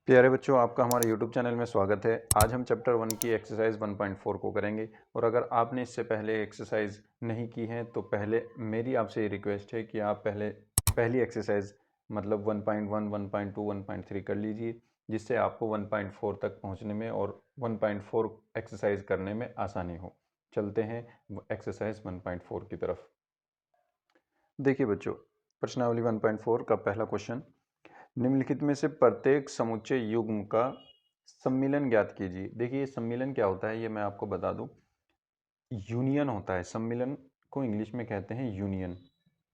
प्यारे बच्चों, आपका हमारे YouTube चैनल में स्वागत है। आज हम चैप्टर 1 की एक्सरसाइज 1.4 को करेंगे और अगर आपने इससे पहले एक्सरसाइज नहीं की है तो पहले मेरी आपसे ये रिक्वेस्ट है कि आप पहली एक्सरसाइज मतलब 1.1, 1.2, 1.3 कर लीजिए, जिससे आपको 1.4 तक पहुंचने में और 1.4 एक्सरसाइज करने में आसानी हो। चलते हैं एक्सरसाइज 1.4 की तरफ। देखिए बच्चों, प्रश्नावली 1.4 का पहला क्वेश्चन, निम्नलिखित में से प्रत्येक समुच्चय युग्म का सम्मिलन ज्ञात कीजिए। देखिए सम्मिलन क्या होता है ये मैं आपको बता दूं। यूनियन होता है, सम्मिलन को इंग्लिश में कहते हैं यूनियन।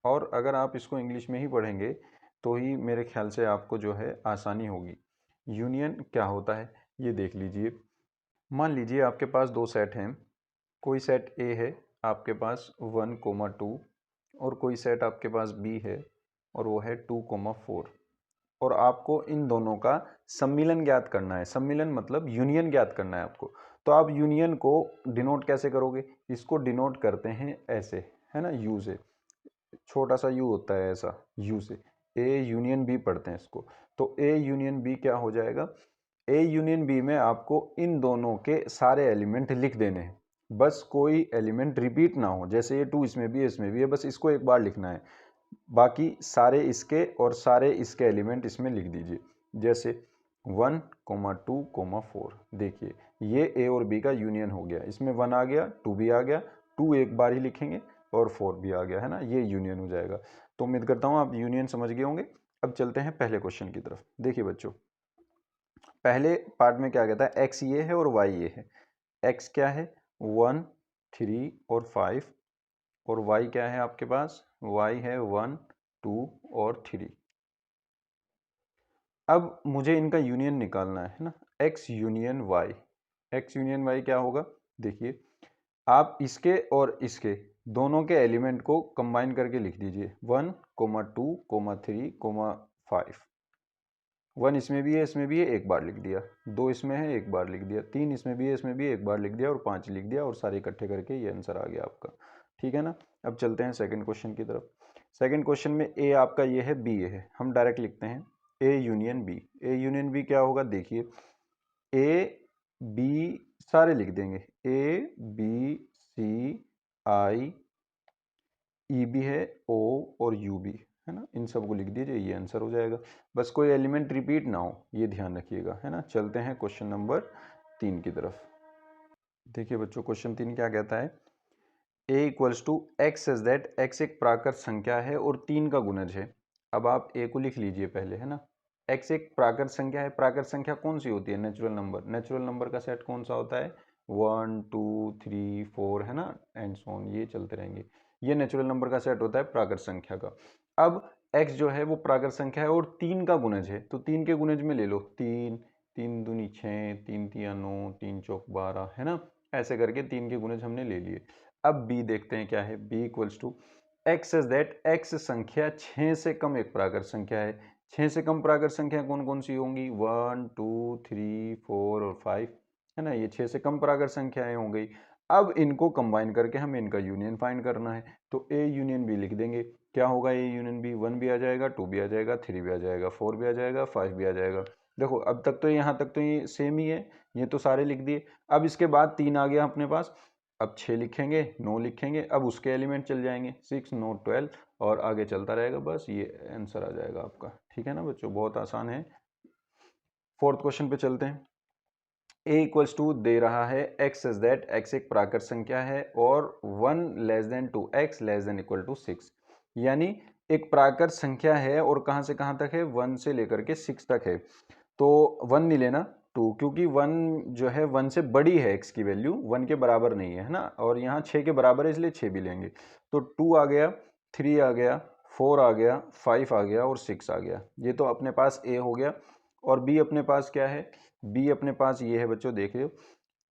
और अगर आप इसको इंग्लिश में ही पढ़ेंगे तो ही मेरे ख्याल से आपको जो है आसानी होगी। यूनियन क्या होता है ये देख लीजिए। मान लीजिए आपके पास दो सेट हैं। कोई सेट ए है आपके पास 1,2 और कोई सेट आपके पास बी है और वो है 2,4 और आपको इन दोनों का सम्मिलन ज्ञात करना है। सम्मिलन मतलब यूनियन ज्ञात करना है आपको। तो आप यूनियन को डिनोट कैसे करोगे? इसको डिनोट करते हैं ऐसे, है ना, यू से। छोटा सा यू होता है ऐसा, यू से। ए यूनियन बी पढ़ते हैं इसको। तो ए यूनियन बी क्या हो जाएगा? ए यूनियन बी में आपको इन दोनों के सारे एलिमेंट लिख देने हैं, बस कोई एलिमेंट रिपीट ना हो। जैसे ये 2 इसमें भी है, इसमें भी है, बस इसको एक बार लिखना है। बाकी सारे इसके और सारे इसके एलिमेंट इसमें लिख दीजिए। जैसे 1,2,4 देखिए ये ए और बी का यूनियन हो गया। इसमें 1 आ गया, 2 भी आ गया, 2 एक बार ही लिखेंगे और 4 भी आ गया, है ना, ये यूनियन हो जाएगा। तो उम्मीद करता हूँ आप यूनियन समझ गए होंगे। अब चलते हैं पहले क्वेश्चन की तरफ। देखिए बच्चों, पहले पार्ट में क्या कहता है, एक्स ये है और वाई ये है। एक्स क्या है? 1, 3 और 5 और y क्या है आपके पास? y है 1, 2 और 3। अब मुझे इनका यूनियन निकालना है ना, x union y। x union y क्या होगा? देखिए आप इसके और इसके दोनों के एलिमेंट को कंबाइन करके लिख दीजिए। 1, 2, 3, 5। 1 इसमें भी है, इसमें भी है, एक बार लिख दिया। 2 इसमें है, एक बार लिख दिया। 3 इसमें भी है, इसमें भी है, एक बार लिख दिया। और 5 लिख दिया और सारे इकट्ठे करके ये आंसर आ गया आपका। ठीक है ना। अब चलते हैं सेकंड क्वेश्चन की तरफ। सेकंड क्वेश्चन में ए आपका ये है, बी ये है। हम डायरेक्ट लिखते हैं A union B. A union B क्या होगा? देखिए ए बी सारे लिख देंगे। ए बी सी आई, ई भी है, ओ और यू भी है ना, इन सब को लिख दीजिए, ये आंसर हो जाएगा। बस कोई एलिमेंट रिपीट ना हो, ये ध्यान रखिएगा, है ना। चलते हैं क्वेश्चन नंबर 3 की तरफ। देखिए बच्चों, क्वेश्चन 3 क्या कहता है, A equals to X is that X एक प्राकृत संख्या है और 3 का गुणज है। अब आप ए को लिख लीजिए पहले, है ना। एक्स एक प्राकृत संख्या है। प्राकृत संख्या कौन सी होती है? Natural number. नेचुरल नंबर का सेट कौन सा होता है? 1, 2, 3, 4, है ना, एंड सो ऑन, ये चलते रहेंगे। ये नेचुरल नंबर का सेट होता है प्राकृत संख्या का। अब एक्स जो है वो प्राकृत संख्या है और 3 का गुणज है, तो 3 के गुणज में ले लो 3, 3 दूनी 6, 3 तिया 9, 3 चौक 12, है ना। ऐसे करके 3 के गुणज हमने ले लिए। अब बी देखते हैं क्या है। B equals to X is that X संख्या 6 से कम एक प्राकृत संख्या है। 6 से कम प्राकृत संख्या कौन कौन सी होंगी? 1, 2, 3, 4 और 5, है ना। ये 6 से कम प्राकृत संख्याएं हो गई। अब इनको कंबाइन करके हमें इनका यूनियन फाइंड करना है। तो ए यूनियन बी लिख देंगे। क्या होगा ए यूनियन बी? 1 भी आ जाएगा, 2 भी आ जाएगा, 3 भी आ जाएगा, 4 भी आ जाएगा, 5 भी आ जाएगा। देखो अब तक तो यहाँ तक तो ये सेम ही है, ये तो सारे लिख दिए। अब इसके बाद 3 आ गया अपने पास। अब 6 लिखेंगे, 9 लिखेंगे, अब उसके एलिमेंट चल जाएंगे 6, 9, 12 और आगे चलता रहेगा। बस ये आंसर आ जाएगा आपका। ठीक है ना बच्चों, बहुत आसान है। फोर्थ क्वेश्चन पे चलते हैं। ए इक्वल्स टू दे रहा है एक्स इज दैट एक्स एक प्राकृत संख्या है और 1 less than 2 X less than equal to 6, यानी एक प्राकृत संख्या है और कहां से कहां तक है? 1 से लेकर के 6 तक है। तो 1 नहीं लेना, 2, क्योंकि 1 जो है 1 से बड़ी है, x की वैल्यू 1 के बराबर नहीं है ना, और यहाँ 6 के बराबर है इसलिए 6 भी लेंगे। तो 2 आ गया, 3 आ गया, 4 आ गया, 5 आ गया और 6 आ गया। ये तो अपने पास a हो गया। और b अपने पास क्या है? b अपने पास ये है बच्चों, देख लो।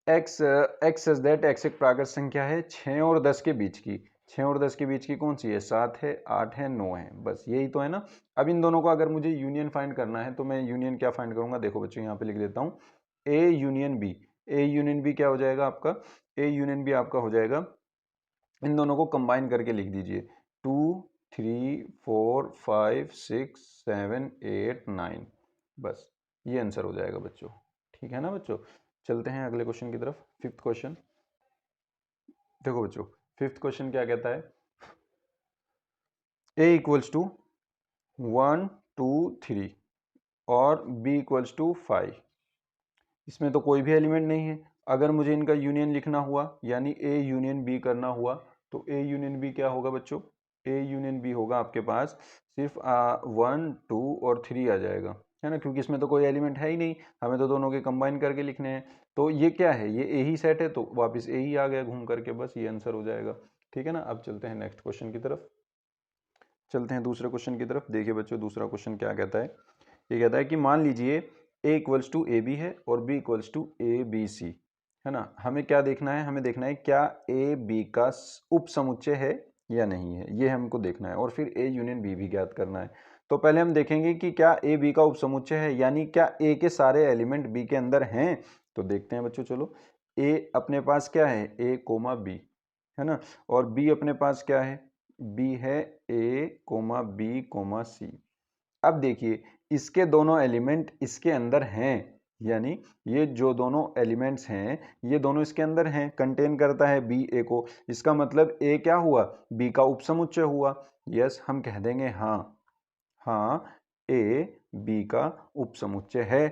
x x is that x एक प्राकृत संख्या है 6 और 10 के बीच की। 6 और 10 के बीच की कौन सी है? 7 है, 8 है, 9 है, बस यही तो है ना। अब इन दोनों को अगर मुझे यूनियन फाइंड करना है तो मैं यूनियन क्या फाइंड करूंगा? देखो बच्चों यहाँ पे लिख देता हूँ A union B. A union B क्या हो जाएगा आपका? ए यूनियन बी आपका हो जाएगा, इन दोनों को कंबाइन करके लिख दीजिए 2, 3, 4, 5, 6, 7, 8, 9, बस ये आंसर हो जाएगा बच्चों। ठीक है ना बच्चों, चलते हैं अगले क्वेश्चन की तरफ। फिफ्थ क्वेश्चन देखो बच्चों, फिफ्थ क्वेश्चन क्या कहता है, ए इक्वल्स टू 1 2 3 और बी इक्वल्स टू 5। इसमें तो कोई भी एलिमेंट नहीं है। अगर मुझे इनका यूनियन लिखना हुआ यानी ए यूनियन बी करना हुआ तो ए यूनियन बी क्या होगा बच्चों, ए यूनियन बी होगा आपके पास सिर्फ 1 2 और 3 आ जाएगा, है ना, क्योंकि इसमें तो कोई एलिमेंट है ही नहीं, हमें तो दोनों के कंबाइन करके लिखने हैं। तो ये क्या है, ये ए ही सेट है, तो वापस ए ही आ गया घूम करके, बस ये आंसर हो जाएगा। ठीक है ना, अब चलते हैं नेक्स्ट क्वेश्चन की तरफ। चलते हैं दूसरे क्वेश्चन की तरफ। देखिए बच्चों, दूसरा क्वेश्चन क्या कहता है, ये कहता है कि मान लीजिए a equals to A B है और b equals to A B C, है ना। हमें क्या देखना है, हमें देखना है क्या a b का उप समुच्चय है या नहीं है, ये हमको देखना है, और फिर a यूनियन b भी ज्ञात करना है। तो पहले हम देखेंगे कि क्या a b का उप समुच्चय है, यानी क्या a के सारे एलिमेंट b के अंदर हैं। तो देखते हैं बच्चों, चलो a अपने पास क्या है, a कोमा b, है ना, और b अपने पास क्या है, b है a comma b comma c। अब देखिए इसके दोनों एलिमेंट इसके अंदर हैं, यानी ये जो दोनों एलिमेंट्स हैं ये दोनों इसके अंदर हैं, कंटेन करता है बी ए को। इसका मतलब ए क्या हुआ, बी का उपसमुच्चय हुआ। यस, हम कह देंगे हाँ, हाँ ए बी का उपसमुच्चय है।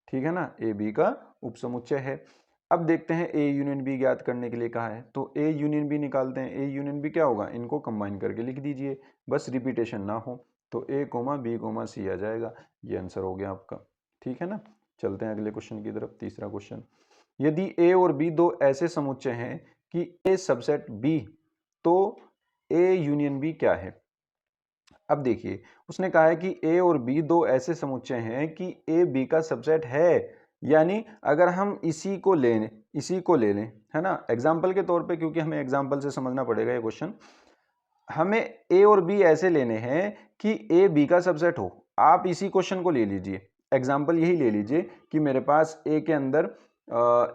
ठीक है ना, ए बी का उपसमुच्चय है। अब देखते हैं ए यूनियन बी ज्ञात करने के लिए कहा है, तो ए यूनियन बी निकालते हैं। ए यूनियन बी क्या होगा, इनको कंबाइन करके लिख दीजिए, बस रिपीटेशन ना हो। तो ए कोमा बी कोमा सी आ जाएगा, ये आंसर हो गया आपका। ठीक है ना, चलते हैं अगले क्वेश्चन की तरफ। तीसरा क्वेश्चन, यदि ए और बी दो ऐसे समुच्चय हैं कि ए सबसेट बी, तो ए यूनियन बी क्या है। अब देखिए उसने कहा है कि ए और बी दो ऐसे समुच्चय हैं कि ए बी का सबसेट है, यानी अगर हम इसी को ले लें, है ना, एग्जाम्पल के तौर पे, क्योंकि हमें एग्जाम्पल से समझना पड़ेगा ये क्वेश्चन। हमें ए और बी ऐसे लेने हैं कि ए बी का सबसेट हो। आप इसी क्वेश्चन को ले लीजिए, एग्जाम्पल यही ले लीजिए कि मेरे पास ए के अंदर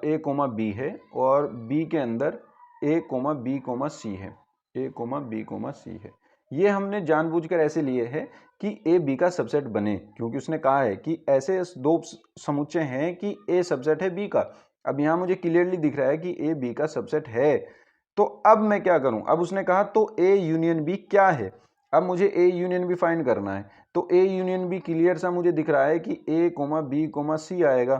ए कोमा बी है और बी के अंदर ए कोमा बी कोमा सी है, ए कोमा बी कोमा सी है। ये हमने जानबूझकर ऐसे लिए है कि ए बी का सबसेट बने, क्योंकि उसने कहा है कि ऐसे दो समुच्चय हैं कि ए सबसेट है बी का। अब यहाँ मुझे क्लियरली दिख रहा है कि ए बी का सबसेट है, तो अब मैं क्या करूं, अब उसने कहा तो ए यूनियन बी क्या है, अब मुझे ए यूनियन बी फाइंड करना है। तो ए यूनियन बी क्लियर सा मुझे दिख रहा है कि ए कोमा बी कोमा सी आएगा,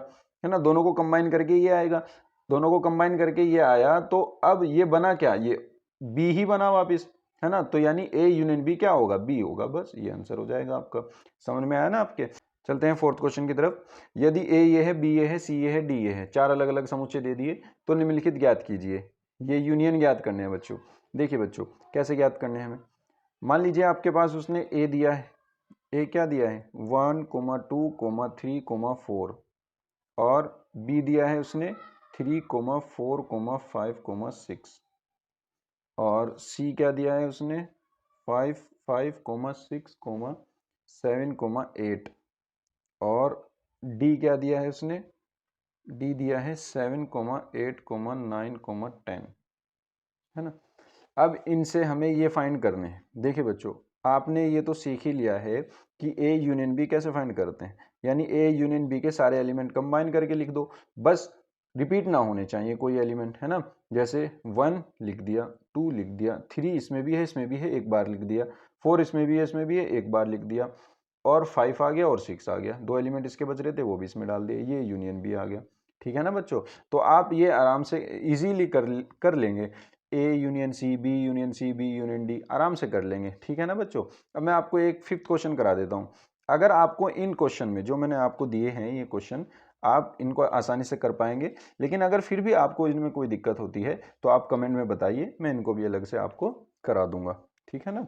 है ना, दोनों को कंबाइन करके ये आएगा, दोनों को कंबाइन करके ये आया, तो अब ये बना क्या, ये बी ही बना वापिस, है ना। तो यानी ए यूनियन बी क्या होगा, बी होगा, बस ये आंसर हो जाएगा आपका। समझ में आया ना आपके। चलते हैं फोर्थ क्वेश्चन की तरफ। यदि ए ये है, बी ये है, सी ये है, डी ये है, चार अलग अलग समुच्चय दे दिए, तो निम्नलिखित ज्ञात कीजिए। ये यूनियन ज्ञात करने हैं बच्चों। देखिए बच्चों कैसे ज्ञात करने हैं हमें, मान लीजिए आपके पास उसने ए दिया है, ए क्या दिया है 1 2 3 4, और बी दिया है उसने 3 4 5 6, और सी क्या दिया है उसने 5 5 6 7 8, और डी क्या दिया है उसने, डी दिया है 7 8 9 10, है ना। अब इनसे हमें ये फाइंड करने हैं। देखिए बच्चों, आपने ये तो सीख ही लिया है कि ए यूनियन बी कैसे फाइंड करते हैं, यानी ए यूनियन बी के सारे एलिमेंट कंबाइन करके लिख दो, बस रिपीट ना होने चाहिए कोई एलिमेंट, है ना। जैसे 1 लिख दिया, 2 लिख दिया, 3 इसमें भी है इसमें भी है एक बार लिख दिया, 4 इसमें भी है इसमें भी है एक बार लिख दिया, और 5 आ गया और 6 आ गया, दो एलिमेंट इसके बच रहे थे वो भी इसमें डाल दिए, ये यूनियन बी आ गया। ठीक है ना बच्चों, तो आप ये आराम से इजीली कर लेंगे, A union C, B union C, B union D आराम से कर लेंगे। ठीक है ना बच्चों। अब मैं आपको एक फिफ्थ क्वेश्चन करा देता हूँ। अगर आपको इन क्वेश्चन में जो मैंने आपको दिए हैं ये क्वेश्चन, आप इनको आसानी से कर पाएंगे, लेकिन अगर फिर भी आपको इनमें कोई दिक्कत होती है तो आप कमेंट में बताइए, मैं इनको भी अलग से आपको करा दूंगा। ठीक है ना।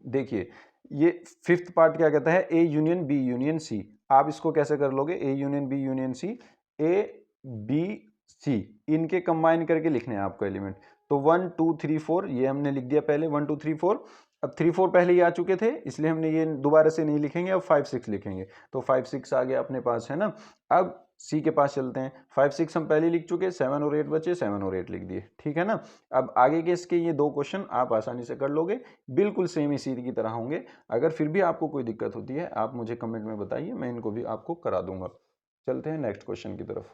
देखिए ये फिफ्थ पार्ट क्या कहता है, A union B union C. आप इसको कैसे कर लोगे, A union B union C, A B C इनके कंबाइन करके लिखने हैं आपको एलिमेंट। तो 1 2 3 4 ये हमने लिख दिया पहले, 1 2 3 4। अब 3 4 पहले ही आ चुके थे, इसलिए हमने ये दोबारा से नहीं लिखेंगे, अब 5 6 लिखेंगे। तो 5 6 आ गया अपने पास, है ना। अब सी के पास चलते हैं। 5 6 हम पहले लिख चुके, 7 और 8 बचे, 7 और 8 लिख दिए, ठीक है ना। अब आगे के इसके ये 2 क्वेश्चन आप आसानी से कर लोगे, बिल्कुल सेम इसी की तरह होंगे। अगर फिर भी आपको कोई दिक्कत होती है आप मुझे कमेंट में बताइए, मैं इनको भी आपको करा दूंगा। चलते हैं नेक्स्ट क्वेश्चन की तरफ।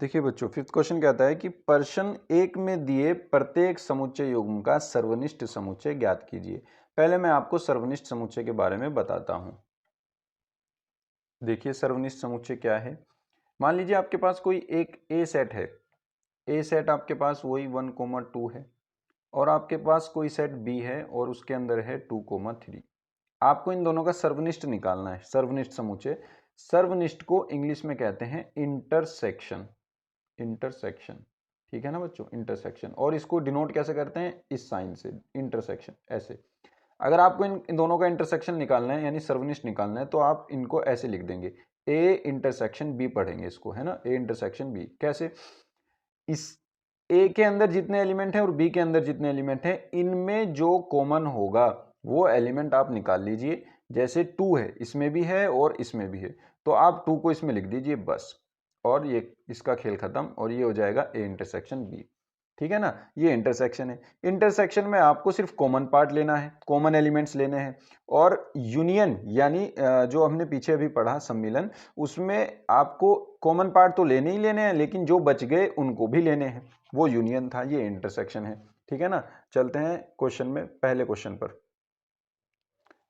देखिए बच्चों, फिफ्थ क्वेश्चन कहता है कि प्रश्न 1 में दिए प्रत्येक समुच्चय युग्म का सर्वनिष्ठ समुच्चय ज्ञात कीजिए। पहले मैं आपको सर्वनिष्ठ समुच्चय के बारे में बताता हूं। देखिए सर्वनिष्ठ समुच्चय क्या है। मान लीजिए आपके पास कोई एक ए सेट है, ए सेट आपके पास वही 1,2 है, और आपके पास कोई सेट बी है और उसके अंदर है 2,3। आपको इन दोनों का सर्वनिष्ठ निकालना है, सर्वनिष्ठ समुच्चय। सर्वनिष्ठ को इंग्लिश में कहते हैं इंटरसेक्शन, इंटरसेक्शन, ठीक है ना बच्चों, इंटरसेक्शन। और इसको डिनोट कैसे करते हैं, इस साइन से, इंटरसेक्शन, ऐसे। अगर आपको इन दोनों का इंटरसेक्शन निकालना है यानी सर्वनिष्ठ निकालना है, तो आप इनको ऐसे लिख देंगे, ए इंटरसेक्शन बी पढ़ेंगे इसको, है ना, ए इंटरसेक्शन बी। कैसे, इस ए के अंदर जितने एलिमेंट हैं और बी के अंदर जितने एलिमेंट हैं, इनमें जो कॉमन होगा वो एलिमेंट आप निकाल लीजिए। जैसे 2 है, इसमें भी है और इसमें भी है, तो आप 2 को इसमें लिख दीजिए बस, और ये इसका खेल खत्म, और ये हो जाएगा ए इंटरसेक्शन बी, ठीक है ना। ये इंटरसेक्शन है। इंटरसेक्शन में आपको सिर्फ कॉमन पार्ट लेना है, कॉमन एलिमेंट्स लेने हैं, और यूनियन यानी जो हमने पीछे अभी पढ़ा सम्मिलन, उसमें आपको कॉमन पार्ट तो लेने ही लेने हैं, लेकिन जो बच गए उनको भी लेने हैं, वो यूनियन था, ये इंटरसेक्शन है, ठीक है ना। चलते हैं क्वेश्चन में, पहले क्वेश्चन पर।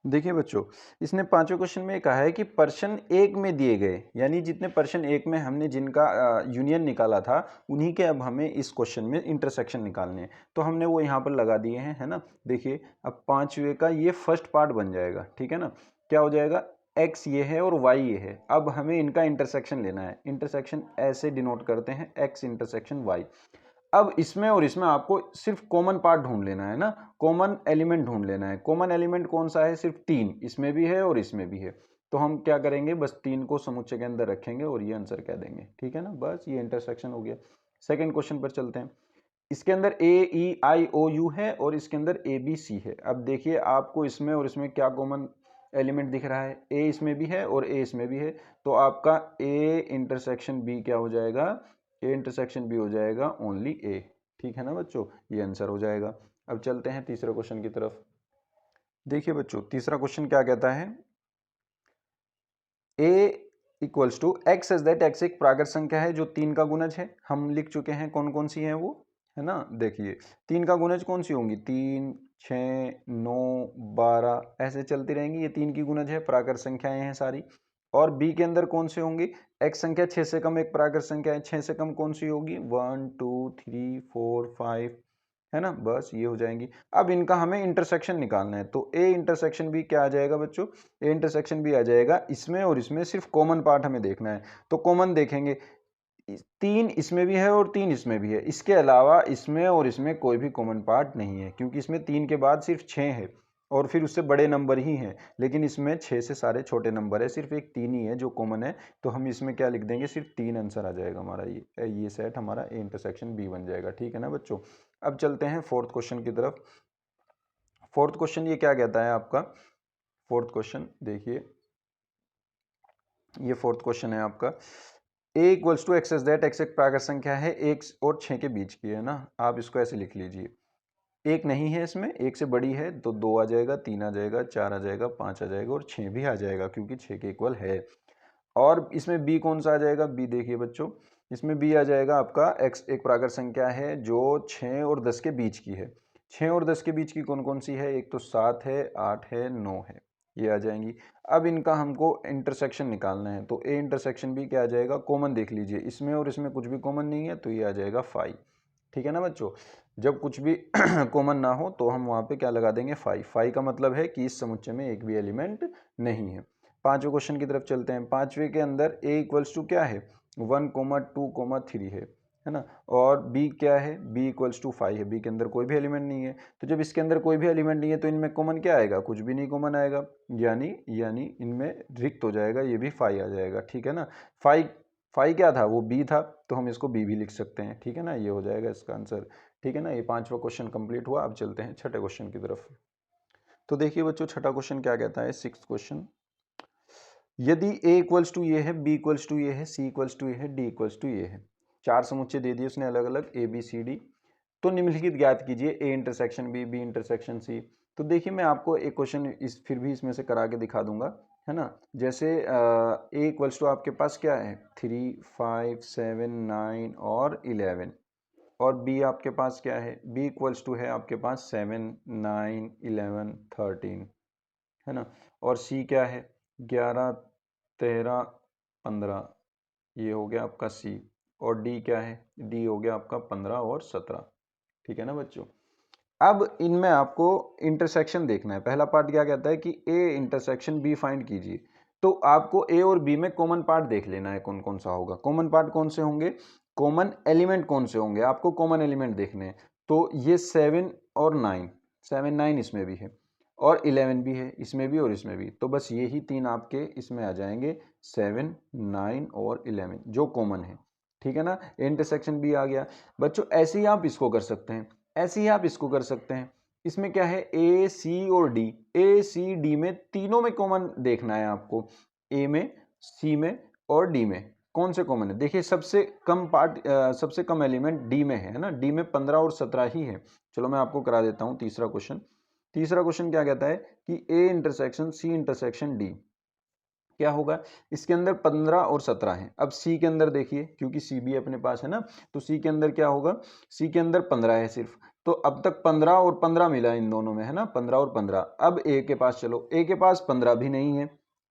देखिए बच्चों, इसने पांचवें क्वेश्चन में कहा है कि प्रश्न 1 में दिए गए, यानी जितने प्रश्न 1 में हमने जिनका यूनियन निकाला था, उन्हीं के अब हमें इस क्वेश्चन में इंटरसेक्शन निकालने हैं, तो हमने वो यहाँ पर लगा दिए हैं, है ना। देखिए अब पांचवे का ये फर्स्ट पार्ट बन जाएगा, ठीक है ना। क्या हो जाएगा, x ये है और y ये है, अब हमें इनका इंटरसेक्शन लेना है। इंटरसेक्शन ऐसे डिनोट करते हैं, x इंटरसेक्शन y। अब इसमें और इसमें आपको सिर्फ कॉमन पार्ट ढूंढ लेना है ना, कॉमन एलिमेंट ढूंढ लेना है। कॉमन एलिमेंट कौन सा है, सिर्फ 3, इसमें भी है और इसमें भी है। तो हम क्या करेंगे, बस 3 को समुच्चय के अंदर रखेंगे और ये आंसर कह देंगे, ठीक है ना। बस ये इंटरसेक्शन हो गया। सेकंड क्वेश्चन पर चलते हैं। इसके अंदर ए ई आई ओ यू है और इसके अंदर ए बी सी है। अब देखिए आपको इसमें और इसमें क्या कॉमन एलिमेंट दिख रहा है, ए इसमें भी है और ए इसमें भी है, तो आपका ए इंटरसेक्शन बी क्या हो जाएगा, ए इंटरसेक्शन बी हो जाएगा ओनली ए, ठीक है ना बच्चों, ये आंसर हो जाएगा। अब चलते हैं तीसरे क्वेश्चन की तरफ। देखिए बच्चों, तीसरा क्वेश्चन क्या कहता है, a equals to X as that, X एक प्राकृत संख्या है जो 3 का गुणज है। हम लिख चुके हैं कौन कौन सी है वो, है ना। देखिए 3 का गुणज कौन सी होंगी, 3 6 9 12 ऐसे चलती रहेंगी, ये 3 की गुणज है, प्राकृत संख्याएं हैं सारी। और b के अंदर कौन से होंगी, x संख्या 6 से कम एक प्राकृत संख्या है, 6 से कम कौन सी होगी, 1 2 3 4 5, है ना। बस ये हो जाएंगी। अब इनका हमें इंटरसेक्शन निकालना है, तो ए इंटरसेक्शन भी क्या आ जाएगा बच्चों, ए इंटरसेक्शन भी आ जाएगा इसमें और इसमें, सिर्फ कॉमन पार्ट हमें देखना है। तो कॉमन देखेंगे, 3 इसमें भी है और 3 इसमें भी है, इसके अलावा इसमें और इसमें कोई भी कॉमन पार्ट नहीं है, क्योंकि इसमें 3 के बाद सिर्फ 6 है और फिर उससे बड़े नंबर ही हैं, लेकिन इसमें 6 से सारे छोटे नंबर है, सिर्फ एक 3 ही है जो कॉमन है। तो हम इसमें क्या लिख देंगे, सिर्फ 3 आंसर आ जाएगा हमारा, ये सेट हमारा ए इंटरसेक्शन बी बन जाएगा, ठीक है ना बच्चों। अब चलते हैं फोर्थ क्वेश्चन की तरफ। फोर्थ क्वेश्चन ये क्या कहता है आपका, फोर्थ क्वेश्चन देखिए, ये फोर्थ क्वेश्चन है आपका, a equals to X as that, X एक प्राकृत संख्या है 1 और 6 के बीच की, है ना। आप इसको ऐसे लिख लीजिए, एक नहीं है इसमें, एक से बड़ी है तो 2 आ जाएगा, 3 आ जाएगा, 4 आ जाएगा, 5 आ जाएगा और 6 भी आ जाएगा क्योंकि 6 के इक्वल है। और इसमें b कौन सा आ जाएगा, b देखिए बच्चों, इसमें b आ जाएगा आपका x एक प्राकृत संख्या है जो 6 और 10 के बीच की है। 6 और 10 के बीच की कौन कौन सी है, एक तो 7 है, 8 है, 9 है, ये आ जाएंगी। अब इनका हमको इंटरसेक्शन निकालना है, तो a इंटरसेक्शन भी क्या आ जाएगा, कॉमन देख लीजिए, इसमें और इसमें कुछ भी कॉमन नहीं है, तो ये आ जाएगा 5, ठीक है ना बच्चों। जब कुछ भी कॉमन ना हो तो हम वहाँ पे क्या लगा देंगे, 5। 5 का मतलब है कि इस समुच्चय में एक भी एलिमेंट नहीं है। पांचवें क्वेश्चन की तरफ चलते हैं। पांचवे के अंदर a इक्वल्स टू क्या है, 1 2 3 है ना। और b क्या है, b इक्वल्स टू 5 है, b के अंदर कोई भी एलिमेंट नहीं है। तो जब इसके अंदर कोई भी एलिमेंट नहीं है तो इनमें कॉमन क्या आएगा, कुछ भी नहीं कॉमन आएगा, यानी इनमें रिक्त हो जाएगा, ये भी 5 आ जाएगा, ठीक है ना। 5 क्या था, वो b था, तो हम इसको b भी लिख सकते हैं, ठीक है ना, ये हो जाएगा इसका आंसर, ठीक है ना। ये पांचवा क्वेश्चन कंप्लीट हुआ। अब चलते हैं छठे क्वेश्चन की तरफ। तो देखिए बच्चों छठा क्वेश्चन क्या कहता है, सिक्स्थ क्वेश्चन, यदि a इक्वल्स टू ये है, b इक्वल्स टू ये है, c इक्वल्स टू ये है, d इक्वल्स टू ये है, चार समुच्चय दे दिए उसने अलग अलग a b c d, तो निम्नलिखित ज्ञात कीजिए a intersection b, b intersection c। तो देखिए मैं आपको एक क्वेश्चन इस फिर भी इसमें से करा के दिखा दूंगा, है ना। जैसे a इक्वल्स टू आपके पास क्या है 3, 5, 7, 9 और 11, और b आपके पास क्या है, b इक्वल्स टू है आपके पास 7, 9, 11, 13, है ना। और c क्या है 11, 13, 15, ये हो गया आपका C। और D क्या है, D हो गया आपका 15 और 17, ठीक है ना बच्चों। अब इनमें आपको इंटरसेक्शन देखना है। पहला पार्ट क्या कहता है कि A इंटरसेक्शन B फाइंड कीजिए, तो आपको A और B में कॉमन पार्ट देख लेना है कौन कौन सा होगा। कॉमन पार्ट कौन से होंगे, कॉमन एलिमेंट कौन से होंगे, आपको कॉमन एलिमेंट देखने हैं। तो ये 7 और 9, 7, 9 इसमें भी है, और 11 भी है इसमें भी और इसमें भी, तो बस यही तीन आपके इसमें आ जाएंगे, 7, 9 और 11 जो कॉमन है, ठीक है ना। इंटरसेक्शन भी आ गया बच्चों। ऐसे ही आप इसको कर सकते हैं, ऐसे ही आप इसको कर सकते हैं। इसमें क्या है ए सी और डी, ए सी डी में तीनों में कॉमन देखना है आपको, ए में, सी में और डी में कौन से कॉमन है। देखिए सबसे कम पार्ट सबसे कम एलिमेंट डी में है ना, डी में 15 और 17 ही है। चलो मैं आपको करा देता हूं तीसरा क्वेश्चन। तीसरा क्वेश्चन क्या कहता है कि A intersection C intersection D क्या होगा, इसके अंदर 15 और 17 है। अब सी के अंदर देखिए, क्योंकि सी भी अपने पास है ना, तो सी के अंदर क्या होगा, सी के अंदर 15 है सिर्फ, तो अब तक 15 और 15 मिला इन दोनों में, है ना, 15 और 15। अब ए के पास चलो, ए के पास 15 भी नहीं है,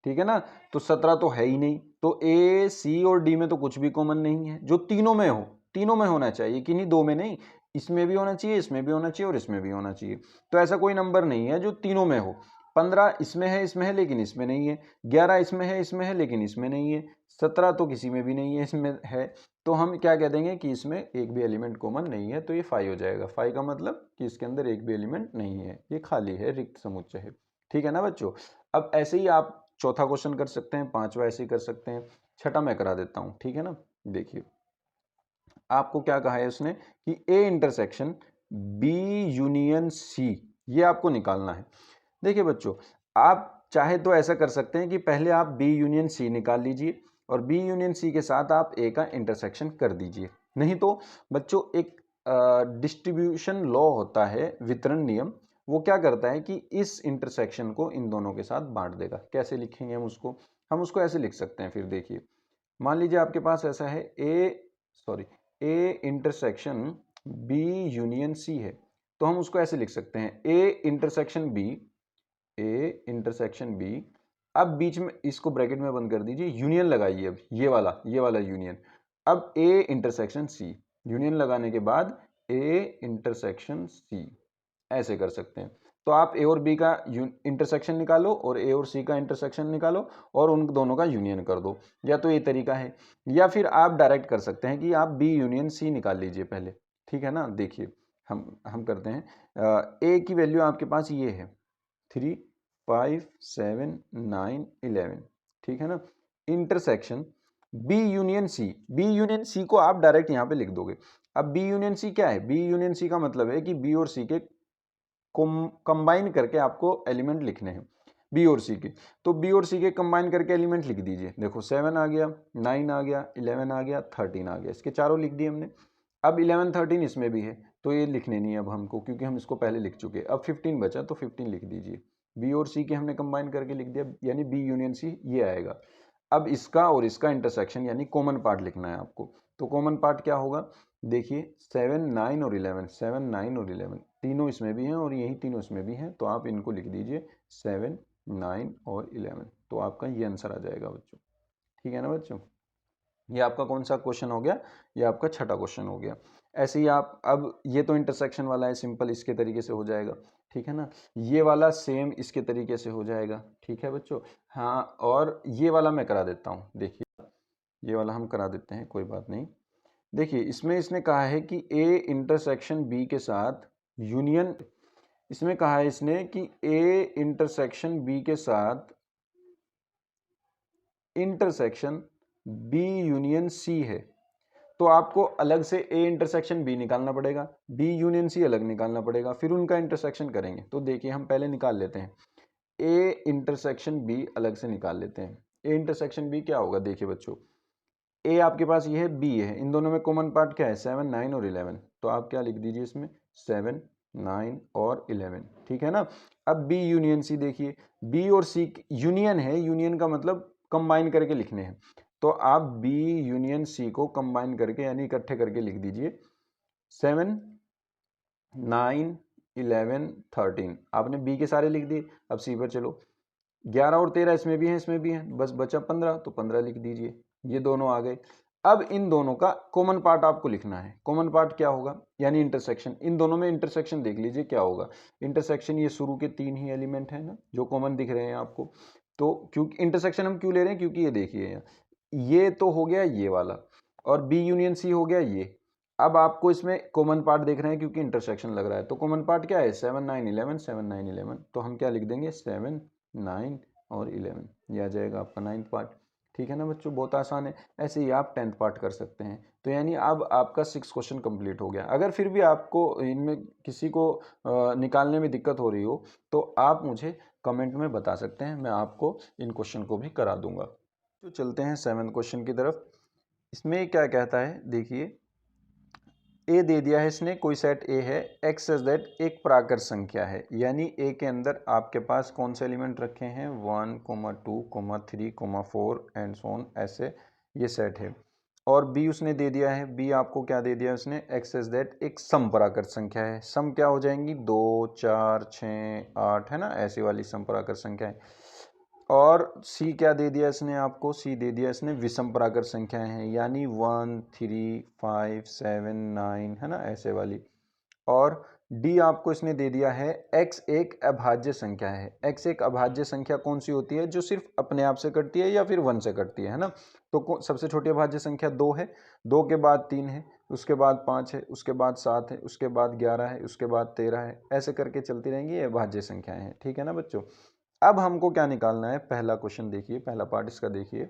ठीक है ना, तो 17 तो है ही नहीं, तो ए सी और डी में तो कुछ भी कॉमन नहीं है, जो तीनों में हो, तीनों में होना चाहिए, किन्हीं दो में नहीं, इसमें भी होना चाहिए, इसमें भी होना चाहिए और इसमें भी होना चाहिए। तो ऐसा कोई नंबर नहीं है जो तीनों में हो। 15 इसमें है लेकिन इसमें नहीं है, 11 इसमें है लेकिन इसमें नहीं है, 17 तो किसी में भी नहीं है, इसमें है। तो हम क्या कह देंगे कि इसमें एक भी एलिमेंट कॉमन नहीं है, तो ये 5 हो जाएगा। 5 का मतलब कि इसके अंदर एक भी एलिमेंट नहीं है, ये खाली है, रिक्त समुच्चय है, ठीक है ना बच्चों। अब ऐसे ही आप चौथा क्वेश्चन कर सकते हैं, पांचवा ऐसे ही कर सकते हैं, छठा मैं करा देता हूं, ठीक है ना। देखिए आपको क्या कहा है उसने कि A intersection B union C, ये आपको निकालना है। देखिए बच्चों, आप चाहे तो ऐसा कर सकते हैं कि पहले आप बी यूनियन सी निकाल लीजिए और बी यूनियन सी के साथ आप ए का इंटरसेक्शन कर दीजिए। नहीं तो बच्चों एक डिस्ट्रीब्यूशन लॉ होता है, वितरण नियम, वो क्या करता है कि इस इंटरसेक्शन को इन दोनों के साथ बांट देगा। कैसे लिखेंगे हम उसको ऐसे लिख सकते हैं। फिर देखिए मान लीजिए आपके पास ऐसा है A intersection B union C है, तो हम उसको ऐसे लिख सकते हैं A intersection B, A intersection B, अब बीच में इसको ब्रैकेट में बंद कर दीजिए, यूनियन लगाइए, अब ये वाला यूनियन, अब ए इंटरसेक्शन सी, यूनियन लगाने के बाद ए इंटरसेक्शन सी, ऐसे कर सकते हैं। तो आप ए और बी का इंटरसेक्शन निकालो और ए और सी का इंटरसेक्शन निकालो और उन दोनों का यूनियन कर दो, या तो ये तरीका है, या फिर आप डायरेक्ट कर सकते हैं कि आप बी यूनियन सी निकाल लीजिए पहले, ठीक है ना। देखिए हम करते हैं, ए की वैल्यू आपके पास ये है 3, 5, 7, 9, 11, ठीक है ना। Intersection B union C, B union C को आप डायरेक्ट यहाँ पे लिख दोगे। अब बी यूनियन सी क्या है, बी यूनियन सी का मतलब है कि बी और सी के कंबाइन करके आपको एलिमेंट लिखने हैं, बी और सी के। तो बी और सी के कंबाइन करके एलिमेंट लिख दीजिए। देखो 7 आ गया, 9 आ गया, 11 आ गया, 13 आ गया, इसके चारों लिख दिए हमने। अब 11, 13 इसमें भी है, तो ये लिखने नहीं है अब हमको, क्योंकि हम इसको पहले लिख चुके। अब 15 बचा, तो 15 लिख दीजिए। बी और सी के हमने कंबाइन करके लिख दिया, यानी बी यूनियन सी ये आएगा। अब इसका और इसका इंटरसेक्शन यानी कॉमन पार्ट लिखना है आपको। तो कॉमन पार्ट क्या होगा, देखिए 7, 9 और 11, 7, 9 और 11 तीनों इसमें भी हैं और यही तीनों इसमें भी हैं, तो आप इनको लिख दीजिए 7, 9 और 11, तो आपका ये आंसर आ जाएगा बच्चों, ठीक है ना बच्चों। ये आपका कौन सा क्वेश्चन हो गया, ये आपका छठा क्वेश्चन हो गया। ऐसे ही आप, अब ये तो इंटरसेक्शन वाला है, सिंपल इसके तरीके से हो जाएगा, ठीक है ना। ये वाला सेम इसके तरीके से हो जाएगा, ठीक है बच्चों। हाँ, और ये वाला मैं करा देता हूँ, देखिए ये वाला हम करा देते हैं, कोई बात नहीं। देखिए इसमें इसने कहा है कि ए इंटरसेक्शन बी के साथ यूनियन, इसमें कहा है इसने कि ए इंटरसेक्शन बी के साथ इंटरसेक्शन बी यूनियन सी है। तो आपको अलग से ए इंटरसेक्शन बी निकालना पड़ेगा, बी यूनियन सी अलग निकालना पड़ेगा, फिर उनका इंटरसेक्शन करेंगे। तो देखिए हम पहले निकाल लेते हैं, ए इंटरसेक्शन बी अलग से निकाल लेते हैं। ए इंटरसेक्शन बी क्या होगा, देखिए बच्चों, ए आपके पास ये है, बी है, इन दोनों में कॉमन पार्ट क्या है, 7 9 और 11, तो आप क्या लिख दीजिए इसमें 7 9 और 11, ठीक है ना। अब बी यूनियन सी देखिए, बी और सी यूनियन है, यूनियन का मतलब कंबाइन करके लिखने हैं, तो आप बी यूनियन सी को कंबाइन करके यानी इकट्ठे करके लिख दीजिए 7 9 11 13, आपने बी के सारे लिख दिए। अब सी पर चलो, 11 और 13 इसमें भी है इसमें भी है, बस बचा 15, तो 15 लिख दीजिए, ये दोनों आ गए। अब इन दोनों का कॉमन पार्ट आपको लिखना है, कॉमन पार्ट क्या होगा, यानी इंटरसेक्शन, इन दोनों में इंटरसेक्शन देख लीजिए क्या होगा। इंटरसेक्शन ये शुरू के 3 ही एलिमेंट है ना जो कॉमन दिख रहे हैं आपको, तो क्योंकि इंटरसेक्शन हम क्यों ले रहे हैं, क्योंकि ये देखिए ये तो हो गया ये वाला, और बी यूनियन सी हो गया ये। अब आपको इसमें कॉमन पार्ट देख रहे हैं क्योंकि इंटरसेक्शन लग रहा है, तो कॉमन पार्ट क्या है, 7 9 11 7 9 11, तो हम क्या लिख देंगे 7 9 और 11, ये आ जाएगा आपका 9th पार्ट, ठीक है ना बच्चों, बहुत आसान है। ऐसे ही आप 10th पार्ट कर सकते हैं। तो यानी अब आपका 6 क्वेश्चन कंप्लीट हो गया। अगर फिर भी आपको इनमें किसी को निकालने में दिक्कत हो रही हो तो आप मुझे कमेंट में बता सकते हैं, मैं आपको इन क्वेश्चन को भी करा दूंगा। तो चलते हैं 7th क्वेश्चन की तरफ। इसमें क्या कहता है, देखिए ए दे दिया है इसने, कोई सेट ए है, एक्स इज दैट एक प्राकृत संख्या है, यानी ए के अंदर आपके पास कौन से एलिमेंट रखे हैं 1 2 3 4 एंड सो ऑन, ऐसे ये सेट है। और बी उसने दे दिया है, बी आपको क्या दे दिया है उसने, एक्स इज दैट एक सम प्राकृत संख्या है। सम क्या हो जाएंगी 2 4 6 8 है ना, ऐसी वाली सम प्राकृत संख्या है। और सी क्या दे दिया इसने आपको, सी दे दिया इसने विषम प्राकृत संख्याएं हैं, यानी 1 3 5 7 9 है ना, ऐसे वाली। और डी आपको इसने दे दिया है x एक अभाज्य संख्या है। x एक अभाज्य संख्या कौन सी होती है, जो सिर्फ अपने आप से कटती है या फिर 1 से कटती है ना। तो सबसे छोटी अभाज्य संख्या 2 है, 2 के बाद 3 है, उसके बाद 5 है, उसके बाद 7 है, उसके बाद 11 है, उसके बाद 13 है, ऐसे करके चलती रहेंगी, ये अभाज्य संख्याएं हैं, ठीक है ना बच्चों। अब हमको क्या निकालना है, पहला क्वेश्चन देखिए, पहला पार्ट इसका देखिए।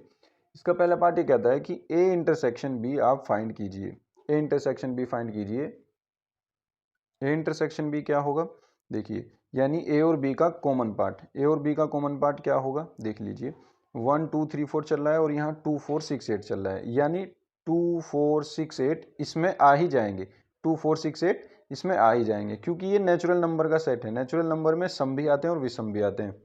इसका पहला पार्ट ये कहता है कि ए इंटरसेक्शन बी आप फाइंड कीजिए, ए इंटरसेक्शन बी फाइंड कीजिए। ए इंटरसेक्शन बी क्या होगा, देखिए, यानी ए और बी का कॉमन पार्ट, ए और बी का कॉमन पार्ट क्या होगा, देख लीजिए 1 2 3 4 चल रहा है और यहाँ 2 4 6 8 चल रहा है, यानी 2 4 6 8 इसमें आ ही जाएंगे, 2 4 6 8 इसमें आ ही जाएंगे, क्योंकि ये नेचुरल नंबर का सेट है। नेचुरल नंबर में सम भी आते हैं और विषम भी आते हैं।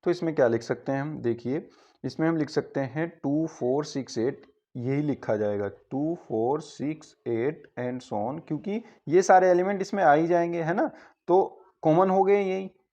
तो इसमें क्या लिख सकते हैं हम, देखिए इसमें हम लिख सकते हैं 2 4 6 8, यही लिखा जाएगा 2 4 6 8 एंड सो ऑन, क्योंकि ये सारे एलिमेंट इसमें आ ही जाएंगे है ना, तो कॉमन हो गए,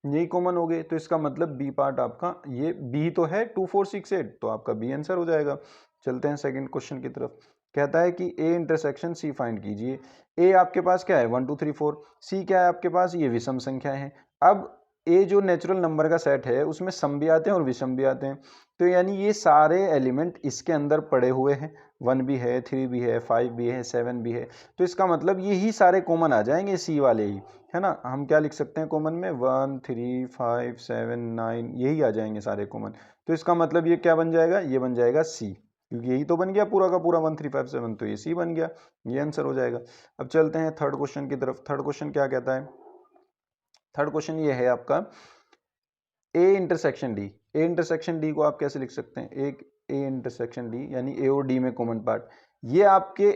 यही कॉमन हो गए, तो इसका मतलब बी पार्ट आपका, ये बी तो है 2 4 6 8, तो आपका बी आंसर हो जाएगा। चलते हैं सेकंड क्वेश्चन की तरफ। कहता है कि ए इंटरसेक्शन सी फाइंड कीजिए। ए आपके पास क्या है 1 2 3 4, सी क्या है आपके पास, ये विषम संख्या है। अब ए जो नेचुरल नंबर का सेट है उसमें सम भी आते हैं और विषम भी आते हैं, तो यानी ये सारे एलिमेंट इसके अंदर पड़े हुए हैं, 1 भी है 3 भी है 5 भी है 7 भी है, तो इसका मतलब यही सारे कॉमन आ जाएंगे, सी वाले ही है ना। हम क्या लिख सकते हैं कॉमन में 1 3 5 7 9, यही आ जाएंगे सारे कॉमन, तो इसका मतलब ये क्या बन जाएगा, ये बन जाएगा सी, क्योंकि यही तो बन गया पूरा का पूरा 1 3 5 7, तो ये सी बन गया, ये आंसर हो जाएगा। अब चलते हैं थर्ड क्वेश्चन की तरफ। थर्ड क्वेश्चन क्या कहता है, थर्ड क्वेश्चन ये है आपका A intersection D. A intersection D को आप कैसे लिख सकते हैं, एक ए इंटरसेक्शन डी यानी ए और डी में कॉमन पार्ट, ये आपके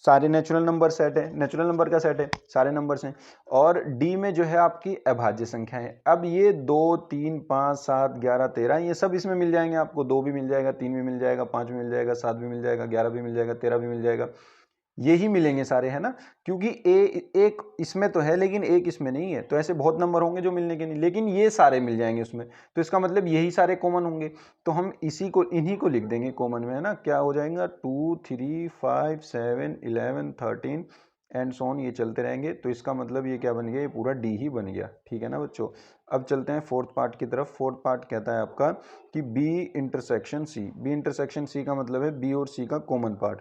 सारे नेचुरल नंबर सेट है, नेचुरल नंबर का सेट है, सारे नंबर्स हैं, और डी में जो है आपकी अभाज्य संख्या है। अब ये 2 3 5 7 11 13 ये सब इसमें मिल जाएंगे आपको, 2 भी मिल जाएगा, 3 भी मिल जाएगा, 5 भी मिल जाएगा, 7 भी मिल जाएगा, 11 भी मिल जाएगा, 13 भी मिल जाएगा, यही मिलेंगे सारे है ना, क्योंकि एक इसमें तो है लेकिन एक इसमें नहीं है, तो ऐसे बहुत नंबर होंगे जो मिलने के नहीं, लेकिन ये सारे मिल जाएंगे उसमें, तो इसका मतलब यही सारे कॉमन होंगे, तो हम इसी को इन्हीं को लिख देंगे कॉमन में है ना। क्या हो जाएगा 2 3 5 7 11 13 एंड सो ऑन, ये चलते रहेंगे, तो इसका मतलब ये क्या बन गया, ये पूरा डी ही बन गया, ठीक है ना बच्चों। अब चलते हैं फोर्थ पार्ट की तरफ। फोर्थ पार्ट कहता है आपका कि B intersection C. B intersection C का मतलब है बी और सी का कॉमन पार्ट।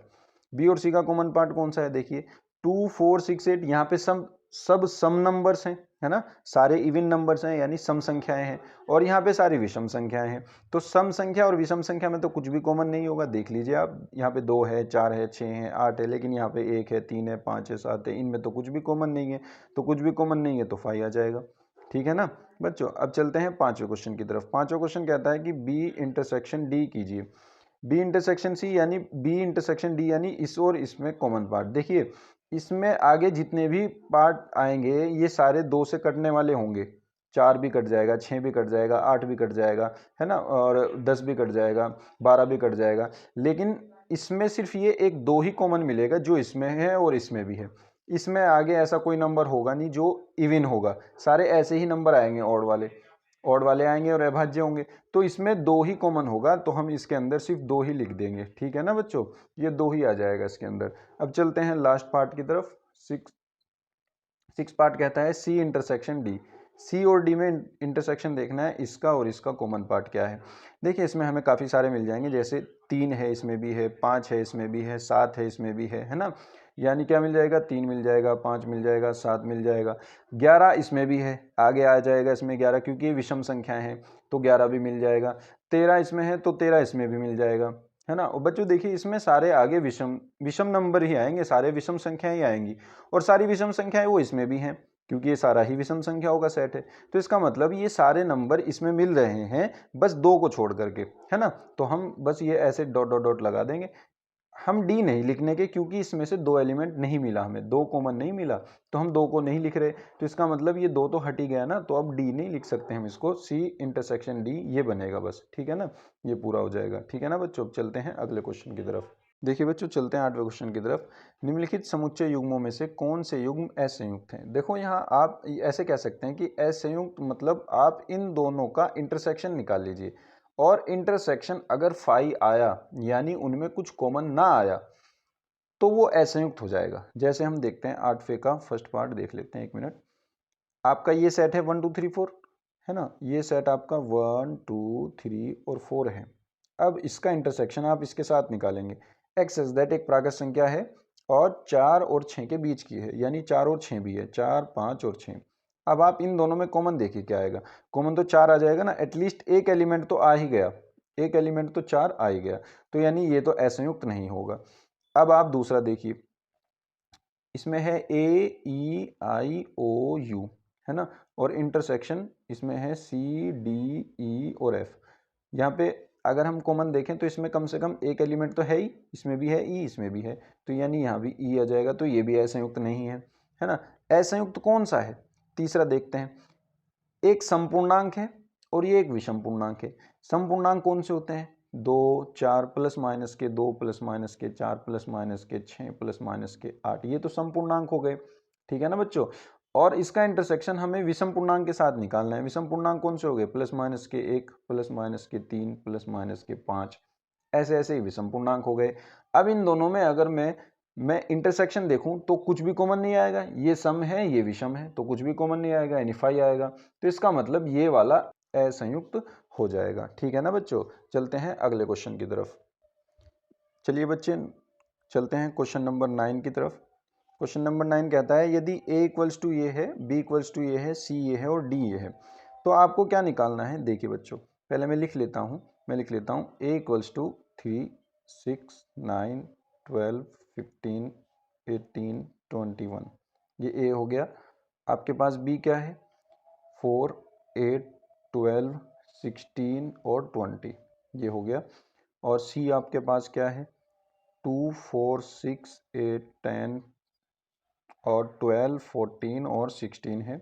बी और सी का कॉमन पार्ट कौन सा है, देखिए 2 4 6 8, यहाँ पे सब सम नंबर्स हैं है ना, सारे इवन नंबर्स हैं यानी सम संख्याएं हैं, और यहाँ पे सारी विषम संख्याएं हैं। तो सम संख्या और विषम संख्या में तो कुछ भी कॉमन नहीं होगा। देख लीजिए आप, यहाँ पे 2 है, 4 है, 6 है, 8 है, लेकिन यहाँ पे 1 है, 3 है, 5 है, 7 है, इनमें तो कुछ भी कॉमन नहीं है। तो कुछ भी कॉमन नहीं है तो फाई आ जाएगा। ठीक है ना बच्चों। अब चलते हैं पांचवें क्वेश्चन की तरफ। पांचवा क्वेश्चन कहता है कि बी इंटरसेक्शन डी कीजिए। बी इंटरसेक्शन सी यानी बी इंटरसेक्शन डी यानी इस और इसमें कॉमन पार्ट। देखिए इसमें आगे जितने भी पार्ट आएंगे ये सारे 2 से कटने वाले होंगे। 4 भी कट जाएगा, 6 भी कट जाएगा, 8 भी कट जाएगा, है ना, और 10 भी कट जाएगा, 12 भी कट जाएगा। लेकिन इसमें सिर्फ ये एक 2 ही कॉमन मिलेगा जो इसमें है और इसमें भी है। इसमें आगे ऐसा कोई नंबर होगा नहीं जो इवन होगा, सारे ऐसे ही नंबर आएंगे, ऑड वाले आएंगे और अभाज्य होंगे। तो इसमें 2 ही कॉमन होगा, तो हम इसके अंदर सिर्फ 2 ही लिख देंगे। ठीक है ना बच्चों, ये 2 ही आ जाएगा इसके अंदर। अब चलते हैं लास्ट पार्ट की तरफ। सिक्स पार्ट कहता है सी इंटरसेक्शन डी। सी और डी में इंटरसेक्शन देखना है, इसका और इसका कॉमन पार्ट क्या है। देखिए इसमें हमें काफ़ी सारे मिल जाएंगे, जैसे 3 है इसमें भी है, 5 है इसमें भी है, 7 है इसमें भी है ना। यानी क्या मिल जाएगा, 3 मिल जाएगा, 5 मिल जाएगा, 7 मिल जाएगा, 11 इसमें भी है, आगे आ जाएगा इसमें 11, क्योंकि ये विषम संख्याएं हैं तो 11 भी मिल जाएगा। 13 इसमें है तो 13 इसमें भी मिल जाएगा, है ना। और बच्चों देखिए इसमें सारे आगे विषम नंबर ही आएंगे, सारे विषम संख्याएं ही आएंगी, और सारी विषम संख्याएं वो इसमें भी हैं, क्योंकि ये सारा ही विषम संख्याओं का सेट है। तो इसका मतलब ये सारे नंबर इसमें मिल रहे हैं, बस 2 को छोड़ करके, है ना। तो हम बस ये ऐसे डॉट डॉट डॉट लगा देंगे। हम डी नहीं लिखने के, क्योंकि इसमें से 2 एलिमेंट नहीं मिला, हमें 2 कॉमन नहीं मिला, तो हम 2 को नहीं लिख रहे। तो इसका मतलब ये 2 तो हट ही गया ना, तो अब डी नहीं लिख सकते हम इसको, सी इंटरसेक्शन डी ये बनेगा बस। ठीक है ना, ये पूरा हो जाएगा। ठीक है ना बच्चों, अब चलते हैं अगले क्वेश्चन की तरफ। देखिए बच्चों चलते हैं 8वें क्वेश्चन की तरफ। निम्नलिखित समुच्चय युग्मों में से कौन से युग्म असंयुक्त हैं। देखो यहाँ आप ऐसे कह सकते हैं कि असंयुक्त मतलब आप इन दोनों का इंटरसेक्शन निकाल लीजिए, और इंटरसेक्शन अगर फाई आया यानी उनमें कुछ कॉमन ना आया तो वो असंयुक्त हो जाएगा। जैसे हम देखते हैं 8वें का फर्स्ट पार्ट देख लेते हैं, 1 मिनट। आपका ये सेट है 1 2 3 4, है ना, ये सेट आपका 1 2 3 और 4 है। अब इसका इंटरसेक्शन आप इसके साथ निकालेंगे। एक्स इज दैट एक प्राकृत संख्या है और 4 और 6 के बीच की है, यानी 4 और 6 भी है, 4 5 और 6। अब आप इन दोनों में कॉमन देखिए क्या आएगा। कॉमन तो 4 आ जाएगा ना, एटलीस्ट एक एलिमेंट तो आ ही गया, एक एलिमेंट तो 4 आ ही गया, तो यानी ये तो असंयुक्त नहीं होगा। अब आप दूसरा देखिए, इसमें है ए ई आई ओ यू, है ना, और इंटरसेक्शन इसमें है सी डी ई और एफ। यहाँ पे अगर हम कॉमन देखें तो इसमें कम से कम एक एलिमेंट तो है ही, इसमें भी है ई, इसमें भी है, तो यानी यहाँ भी ई आ जाएगा, तो ये भी असंयुक्त नहीं है ना। असंयुक्त कौन सा है, तीसरा देखते हैं। एक संपूर्णांक है और ये एक विषम पूर्णांक है। संपूर्णांक कौन से होते हैं, 2 4 प्लस माइनस के 2 प्लस माइनस के 4 प्लस माइनस के 6 प्लस माइनस के 8, ये तो संपूर्णांक हो गए। ठीक है ना बच्चों, और इसका इंटरसेक्शन हमें विषम पूर्णांक के साथ निकालना है। विषम पूर्णांक कौन से हो गए, प्लस माइनस के 1 प्लस माइनस के 3 प्लस माइनस के 5, ऐसे ऐसे ही विषम पूर्णांक हो गए। अब इन दोनों में अगर मैं इंटरसेक्शन देखूं तो कुछ भी कॉमन नहीं आएगा, ये सम है ये विषम है, तो कुछ भी कॉमन नहीं आएगा, यानी फाई आएगा। तो इसका मतलब ये वाला असंयुक्त हो जाएगा। ठीक है ना बच्चों, चलते हैं अगले क्वेश्चन की तरफ। चलिए बच्चे चलते हैं क्वेश्चन नंबर 9 की तरफ। क्वेश्चन नंबर 9 कहता है यदि a इक्वल्स टू ये है, b इक्वल्स टू ये है, c ये है और d ये है, तो आपको क्या निकालना है। देखिए बच्चों पहले मैं लिख लेता हूँ, a इक्वल्स टू 3 6 9 12 15 18 21, ये a हो गया। आपके पास b क्या है, 4 8 12 16 और 20, ये हो गया। और c आपके पास क्या है, 2 4 6 8 10 और 12 14 और 16 है।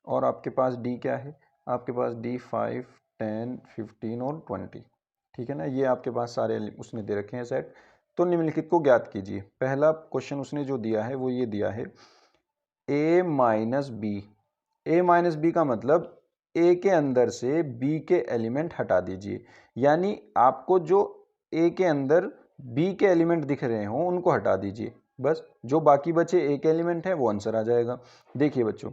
और आपके पास डी क्या है, आपके पास डी 5 10 15 और 20। ठीक है ना, ये आपके पास सारे उसने दे रखे हैं सेट। तो निम्नलिखित को ज्ञात कीजिए। पहला क्वेश्चन उसने जो दिया है वो ये दिया है a minus B. A minus B का मतलब ए के अंदर से बी के एलिमेंट हटा दीजिए, यानी आपको जो ए के अंदर बी के एलिमेंट दिख रहे हो उनको हटा दीजिए, बस जो बाकी बचे ए के एलिमेंट है वो आंसर आ जाएगा। देखिए बच्चों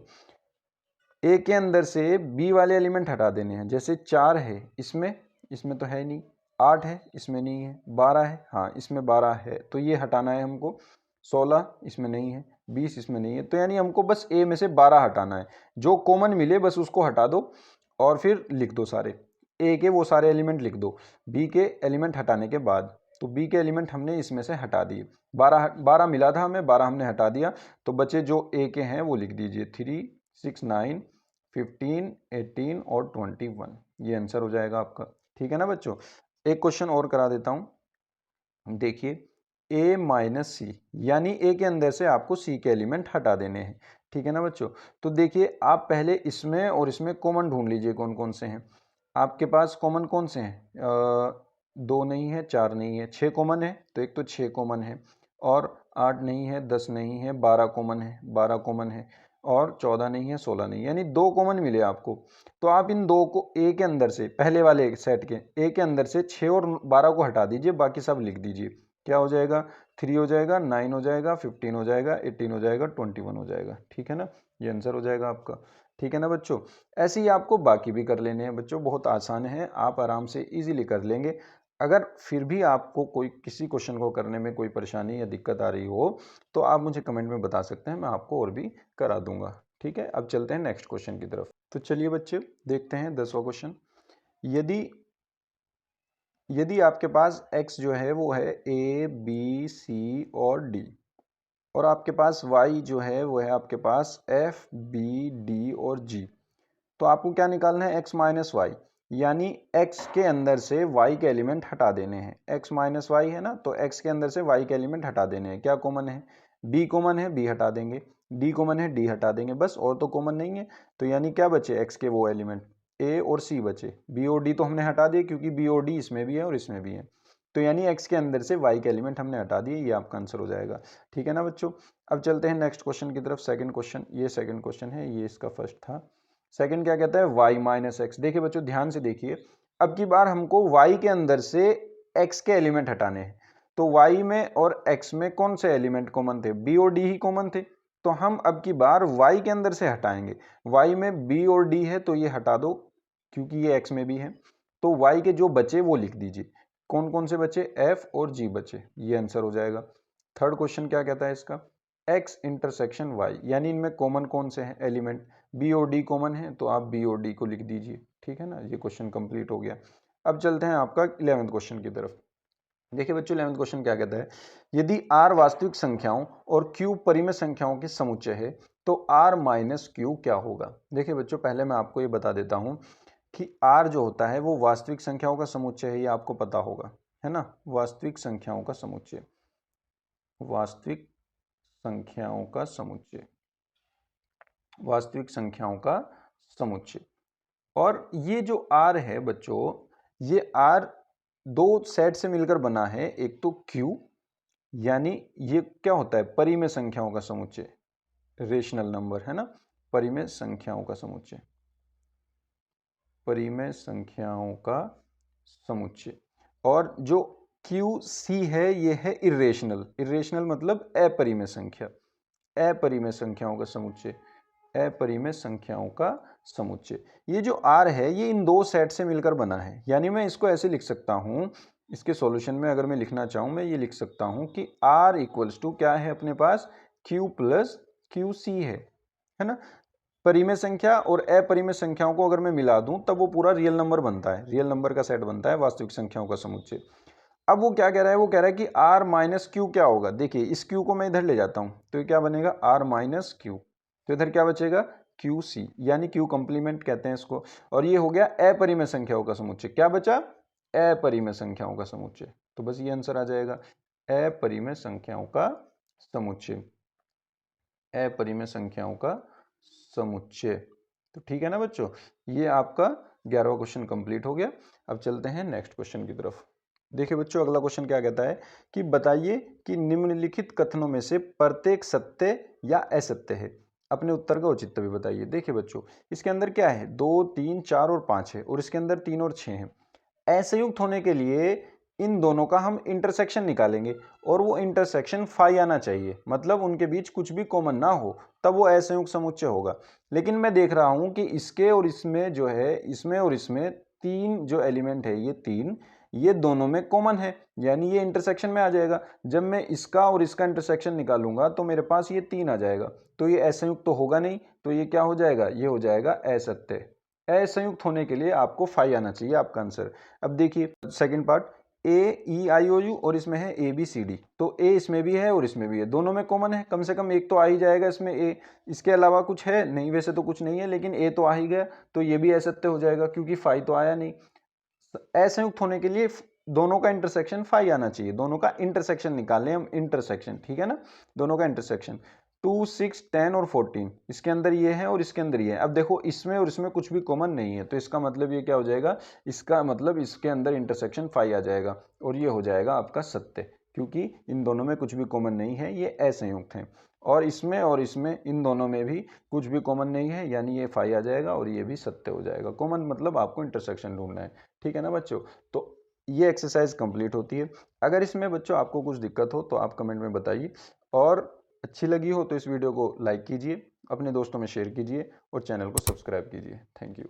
ए के अंदर से बी वाले एलिमेंट हटा देने हैं, जैसे 4 है इसमें तो है नहीं, 8 है इसमें नहीं है, 12 है हाँ इसमें 12 है, तो ये हटाना है हमको। 16 इसमें नहीं है, 20 इसमें नहीं है, तो यानी हमको बस ए में से 12 हटाना है। जो कॉमन मिले बस उसको हटा दो और फिर लिख दो सारे, ए के वो सारे एलिमेंट लिख दो बी के एलिमेंट हटाने के बाद। तो बी के एलिमेंट हमने इसमें से हटा दिए, 12 मिला था हमें, 12 हमने हटा दिया, तो बचे जो ए के हैं वो लिख दीजिए 3, 6, 9, 15, 18 और 21, ये आंसर हो जाएगा आपका। ठीक है ना बच्चों। एक क्वेश्चन और करा देता हूं, देखिए a माइनस सी, यानी a के अंदर से आपको c के एलिमेंट हटा देने हैं। ठीक है ना बच्चों। तो देखिए आप पहले इसमें और इसमें कॉमन ढूंढ लीजिए कौन कौन से हैं आपके पास। कॉमन कौन से हैं, 2 नहीं है, 4 नहीं है, 6 कॉमन है, तो एक तो 6 कॉमन है, और 8 नहीं है, 10 नहीं है, 12 कॉमन है, 12 कॉमन है, और 14 नहीं है, 16 नहीं, यानी 2 कॉमन मिले आपको। तो आप इन दो को ए के अंदर से, पहले वाले सेट के ए के अंदर से 6 और 12 को हटा दीजिए, बाकी सब लिख दीजिए। क्या हो जाएगा, 3 हो जाएगा, 9 हो जाएगा, 15 हो जाएगा, 18 हो जाएगा, 21 हो जाएगा। ठीक है ना, ये आंसर हो जाएगा आपका। ठीक है ना बच्चों। ऐसे ही आपको बाकी भी कर लेने हैं बच्चों, बहुत आसान है, आप आराम से इजीली कर लेंगे। अगर फिर भी आपको कोई किसी क्वेश्चन को करने में कोई परेशानी या दिक्कत आ रही हो तो आप मुझे कमेंट में बता सकते हैं, मैं आपको और भी करा दूंगा। ठीक है, अब चलते हैं नेक्स्ट क्वेश्चन की तरफ। तो चलिए बच्चे देखते हैं 10वां क्वेश्चन। यदि आपके पास x जो है वो है a b c और d, और आपके पास y जो है वो है आपके पास f b d और g, तो आपको क्या निकालना है, x माइनस वाई, यानी x के अंदर से y के एलिमेंट हटा देने हैं। x माइनस वाई है ना, तो x के अंदर से y के एलिमेंट हटा देने हैं। क्या कॉमन है, b कॉमन है, b हटा देंगे, d कॉमन है, d हटा देंगे, बस और तो कॉमन नहीं है। तो यानी क्या बचे, x के वो एलिमेंट a और c बचे, b और d तो हमने हटा दिए क्योंकि b और d इसमें भी है और इसमें भी है। तो यानी x के अंदर से y के एलिमेंट हमने हटा दिए, ये आपका आंसर हो जाएगा। ठीक है ना बच्चों। अब चलते हैं नेक्स्ट क्वेश्चन की तरफ। सेकंड क्वेश्चन, ये सेकंड क्वेश्चन है, ये इसका फर्स्ट था। सेकंड क्या कहता है, y माइनस एक्स। देखिए बच्चों ध्यान से देखिए, अब की बार हमको y के अंदर से x के एलिमेंट हटाने हैं। तो y में और x में कौन से एलिमेंट कॉमन थे, b और d ही कॉमन थे, तो हम अब की बार y के अंदर से हटाएंगे। y में b और d है तो ये हटा दो क्योंकि ये x में भी है, तो y के जो बचे वो लिख दीजिए। कौन कौन से बचे, f और g बचे, ये आंसर हो जाएगा। थर्ड क्वेश्चन क्या कहता है इसका, x इंटरसेक्शन y, यानी इनमें कॉमन कौन से हैं एलिमेंट, b और d कॉमन है, तो आप b और d को लिख दीजिए। ठीक है ना, ये क्वेश्चन कंप्लीट हो गया। अब चलते हैं आपका 11वें क्वेश्चन की तरफ। देखिए बच्चों 11वें क्वेश्चन क्या कहता है, यदि r वास्तविक संख्याओं और q परिमेय संख्याओं के समुच्चय है तो r माइनस q क्या होगा। देखिए बच्चों पहले मैं आपको ये बता देता हूं कि r जो होता है वो वास्तविक संख्याओं का समुच्चय है, ये आपको पता होगा, है ना, वास्तविक संख्याओं का समुच्चय, वास्तविक संख्याओं का समुच्चय, वास्तविक संख्याओं का समुच्चय। और ये जो r है बच्चों, ये r दो सेट से मिलकर बना है, एक तो q, यानी ये क्या होता है, परिमेय संख्याओं का समुच्चय, रेशनल नंबर, है ना, परिमेय संख्याओं का समुच्चय, परिमेय संख्याओं का समुच्चय। और जो QC है ये है इरेशनल, इरेशनल मतलब अपरिमेय संख्या, अपरिमेय संख्याओं का समुच्चय, अपरिमेय संख्याओं का समुच्चय। ये जो R है ये इन दो सेट से मिलकर बना है, यानी मैं इसको ऐसे लिख सकता हूं, इसके सॉल्यूशन में अगर मैं लिखना चाहूं मैं ये लिख सकता हूं कि R इक्वल्स टू क्या है अपने पास, Q प्लस QC है ना। परिमेय संख्या और अपरिमेय संख्याओं को अगर मैं मिला दूं तब वो पूरा रियल नंबर बनता है, रियल नंबर का सेट बनता है, वास्तविक संख्याओं का समुच्चय। अब वो क्या कह रहा है, वो कह रहा है कि R माइनस Q क्या होगा। देखिए इस Q को मैं इधर ले जाता हूं तो ये क्या बनेगा, R माइनस Q, तो इधर क्या बचेगा, QC, यानी Q कंप्लीमेंट कहते हैं इसको। और ये हो गया अपरिमेय संख्याओं का समुच्चय, क्या बचा, अपरिमेय संख्याओं का समुच्चय। तो बस ये आंसर आ जाएगा, अपरिमेय संख्याओं का समुच्चय, अपरिमेय संख्याओं का समुच्चय। तो ठीक है ना बच्चों, ये आपका 11वां क्वेश्चन कंप्लीट हो गया। अब चलते हैं नेक्स्ट क्वेश्चन की तरफ। देखिए बच्चों अगला क्वेश्चन क्या कहता है कि बताइए कि निम्नलिखित कथनों में से प्रत्येक सत्य या असत्य है, अपने उत्तर का औचित्य भी बताइए। देखिए बच्चों इसके अंदर क्या है, 2, 3, 4 और 5 है, और इसके अंदर 3 और 6 है। असंयुक्त होने के लिए इन दोनों का हम इंटरसेक्शन निकालेंगे, और वो इंटरसेक्शन फाई आना चाहिए, मतलब उनके बीच कुछ भी कॉमन ना हो, तब वो असंयुक्त समुच्चय होगा। लेकिन मैं देख रहा हूं कि इसके और इसमें जो है, इसमें और इसमें तीन जो एलिमेंट है, ये तीन, ये दोनों में कॉमन है, यानी ये इंटरसेक्शन में आ जाएगा। जब मैं इसका और इसका इंटरसेक्शन निकालूंगा तो मेरे पास ये 3 आ जाएगा, तो ये असंयुक्त तो होगा नहीं, तो ये क्या हो जाएगा, ये हो जाएगा असत्य। असंयुक्त होने के लिए आपको 5 आना चाहिए आपका आंसर। अब देखिए second part, A E I O U और इसमें है ए बी सी डी, तो ए इसमें भी है और इसमें भी है, दोनों में कॉमन है, कम से कम एक तो आ ही जाएगा इसमें ए, इसके अलावा कुछ है नहीं, वैसे तो कुछ नहीं है लेकिन ए तो आ ही गया, तो ये भी असत्य हो जाएगा क्योंकि 5 तो आया नहीं। असंयुक्त होने के लिए दोनों का इंटरसेक्शन 5 आना चाहिए, दोनों का इंटरसेक्शन निकालें हम, इंटरसेक्शन, ठीक है ना, दोनों का इंटरसेक्शन 2 6 10 और 14, इसके अंदर ये है और इसके अंदर ये है। अब देखो इसमें और इसमें कुछ भी कॉमन नहीं है, तो इसका मतलब ये क्या हो जाएगा, इसका मतलब इसके अंदर इंटरसेक्शन 5 आ जाएगा और ये हो जाएगा आपका सत्य, क्योंकि इन दोनों में कुछ भी कॉमन नहीं है, ये असंयुक्त हैं। और इसमें इन दोनों में भी कुछ भी कॉमन नहीं है, यानी ये 5 आ जाएगा और ये भी सत्य हो जाएगा। कॉमन मतलब आपको इंटरसेक्शन ढूंढना है, ठीक है ना बच्चों। तो ये एक्सरसाइज कंप्लीट होती है। अगर इसमें बच्चों आपको कुछ दिक्कत हो तो आप कमेंट में बताइए, और अच्छी लगी हो तो इस वीडियो को लाइक कीजिए, अपने दोस्तों में शेयर कीजिए और चैनल को सब्सक्राइब कीजिए। Thank you.